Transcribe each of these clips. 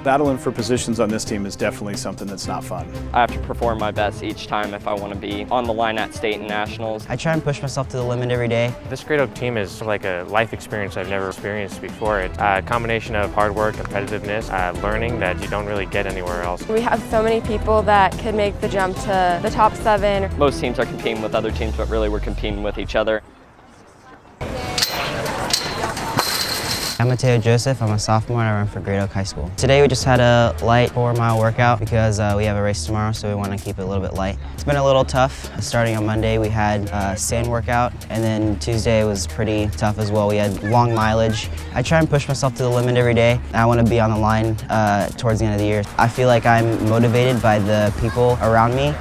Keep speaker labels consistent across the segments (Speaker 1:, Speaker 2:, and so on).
Speaker 1: Battling for positions on this team is definitely something that's not fun.
Speaker 2: I have to perform my best each time if I want to be on the line at state and nationals.
Speaker 3: I try and push myself to the limit every day.
Speaker 4: This Great Oak team is like a life experience I've never experienced before. It's a combination of hard work, competitiveness, learning that you don't really get anywhere else.
Speaker 5: We have so many people that can make the jump to the top 7.
Speaker 2: Most teams are competing with other teams, but really we're competing with each other.
Speaker 3: I'm Mateo Joseph. I'm a sophomore and I run for Great Oak High School. Today we just had a light 4-mile workout because we have a race tomorrow, so we want to keep it a little bit light. It's been a little tough. Starting on Monday we had a sand workout, and then Tuesday was pretty tough as well. We had long mileage. I try and push myself to the limit every day. I want to be on the line towards the end of the year. I feel like I'm motivated by the people around me.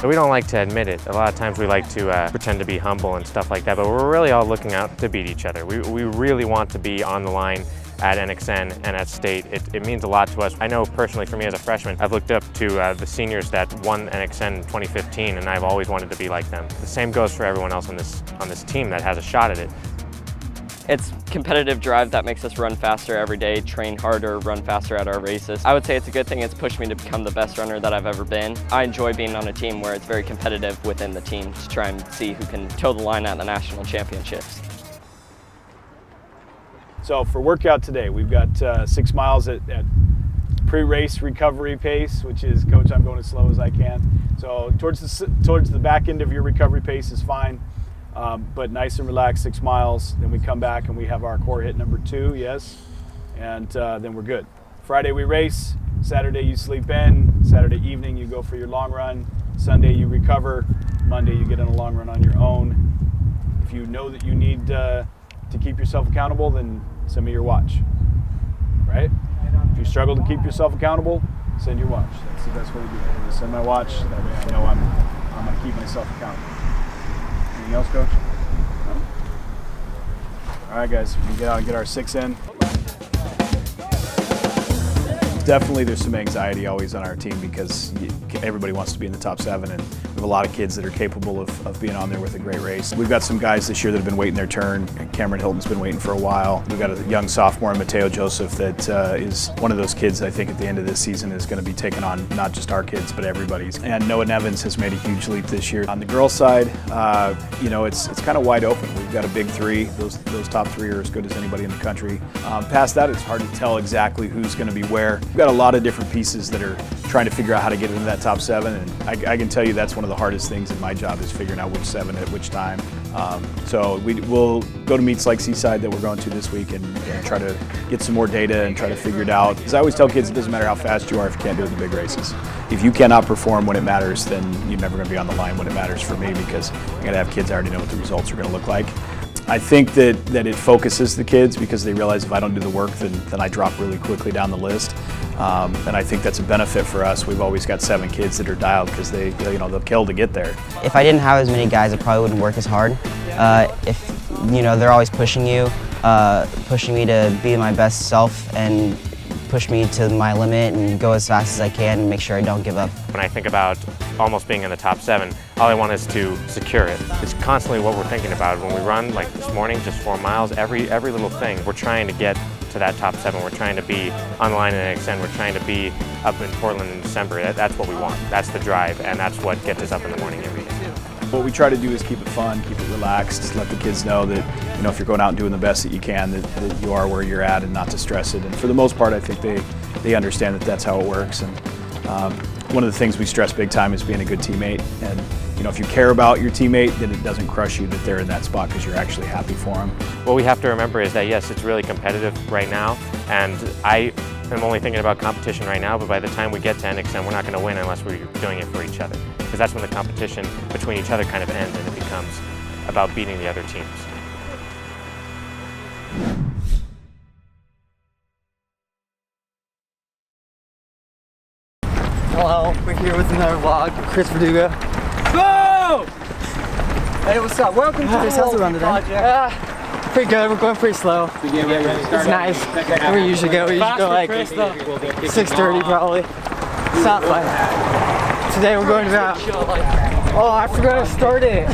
Speaker 4: We don't like to admit it. A lot of times we like to pretend to be humble and stuff like that, but we're really all looking out to beat each other. We really want to be on the line at NXN and at state. It means a lot to us. I know personally for me as a freshman, I've looked up to the seniors that won NXN in 2015, and I've always wanted to be like them. The same goes for everyone else on this team that has a shot at it.
Speaker 2: It's competitive drive that makes us run faster every day, train harder, run faster at our races. I would say it's a good thing. It's pushed me to become the best runner that I've ever been. I enjoy being on a team where it's very competitive within the team to try and see who can toe the line at the national championships.
Speaker 1: So for workout today, we've got 6 miles at pre-race recovery pace, which is, Coach, I'm going as slow as I can. So towards the back end of your recovery pace is fine. But nice and relaxed, 6 miles. Then we come back and we have our core hit number 2, yes, and then we're good. Friday we race, Saturday you sleep in, Saturday evening you go for your long run, Sunday you recover, Monday you get on a long run on your own. If you know that you need to keep yourself accountable, then send me your watch, right? If you struggle to keep yourself accountable, send your watch. That's the best way to do it. I'm gonna send my watch, that way I know I'm gonna keep myself accountable. Anything else, Coach? No? All right, guys, we can get out and get our 6 in. Definitely there's some anxiety always on our team because everybody wants to be in the top 7, and we have a lot of kids that are capable of being on there with a great race. We've got some guys this year that have been waiting their turn. Cameron Hilton's been waiting for a while. We've got a young sophomore, Mateo Joseph, that is one of those kids that I think at the end of this season is going to be taking on not just our kids, but everybody's. And Noah Nevins has made a huge leap this year. On the girls' side, you know, it's kind of wide open. We've got a big 3. Those top 3 are as good as anybody in the country. Past that, it's hard to tell exactly who's going to be where. We've got a lot of different pieces that are trying to figure out how to get into that top 7, and I can tell you that's one of the hardest things in my job is figuring out which 7 at which time. So we'll go to meets like Seaside that we're going to this week and try to get some more data and try to figure it out. Because I always tell kids it doesn't matter how fast you are if you can't do it in the big races. If you cannot perform when it matters, then you're never going to be on the line when it matters for me, because I got to have kids I already know what the results are going to look like. I think that it focuses the kids because they realize if I don't do the work, then I drop really quickly down the list. And I think that's a benefit for us. We've always got 7 kids that are dialed because they'll kill to get there.
Speaker 3: If I didn't have as many guys, I probably wouldn't work as hard. If they're always pushing me to be my best self and push me to my limit and go as fast as I can and make sure I don't give up.
Speaker 4: When I think about almost being in the top 7, all I want is to secure it. It's constantly what we're thinking about. When we run, like this morning, just 4 miles, every little thing, we're trying to get to that top 7. We're trying to be on the line in NXN. We're trying to be up in Portland in December. That's what we want. That's the drive, and that's what gets us up in the morning every day.
Speaker 1: What we try to do is keep it fun, keep it relaxed, let the kids know that if you're going out and doing the best that you can, that you are where you're at and not to stress it. And for the most part, I think they understand that that's how it works. And one of the things we stress big time is being a good teammate. And if you care about your teammate, then it doesn't crush you that they're in that spot because you're actually happy for them.
Speaker 4: What we have to remember is that yes, it's really competitive right now, and I am only thinking about competition right now, but by the time we get to NXN, we're not going to win unless we're doing it for each other. Because that's when the competition between each other kind of ends and it becomes about beating the other teams.
Speaker 6: Hello, we're here with another vlog. Chris Verdugo. Whoa! Hey, what's up? Welcome to this. How's the run today? Pretty good. We're going pretty slow. It's nice. We usually go like 6:30 probably. It's not fun. Today we're going about. Oh, I forgot to start it.